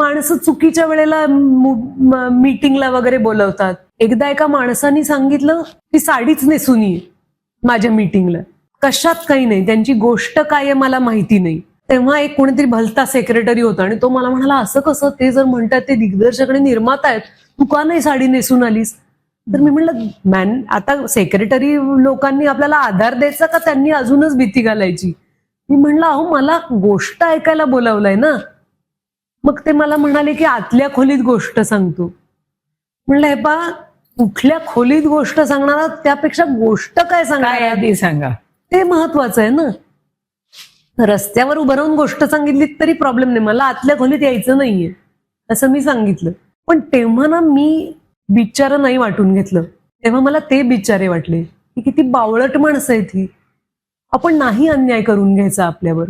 माणसं चुकीच्या वेळेला मीटिंगला वगैरे बोलवतात. एकदा एका माणसाने सांगितलं की साडीच नेसून ये माझ्या मीटिंगला. कशात काही नाही, त्यांची गोष्ट काय आहे मला माहिती नाही. तेव्हा एक कोणीतरी भलता सेक्रेटरी होता आणि तो मला म्हणाला, असं कसं, ते जर म्हणतात ते दिग्दर्शक आणि निर्माता आहेत, तू का नाही साडी नेसून आलीस? तर मी म्हणलं, आता सेक्रेटरी लोकांनी आपल्याला आधार द्यायचा का त्यांनी अजूनच भीती घालायची? मी म्हणलं, अहो मला गोष्ट ऐकायला बोलावलंय ना. मग ते मला म्हणाले की आतल्या खोलीत गोष्ट सांगतो. म्हणलं, हे पहा, कुठल्या खोलीत गोष्ट सांगणार, त्यापेक्षा गोष्ट काय सांगणार आधी सांगा, ते महत्वाचं आहे ना. रस्त्यावर उभं राहून गोष्ट सांगितली तरी प्रॉब्लेम नाही, मला आतल्या खोलीत यायचं नाहीये असं मी सांगितलं. पण तेव्हा ना मी बिचारं नाही वाटून घेतलं. तेव्हा मला ते बिचारे वाटले की किती बावळट माणसं आहेत ही. आपण नाही अन्याय करून घ्यायचा आपल्यावर.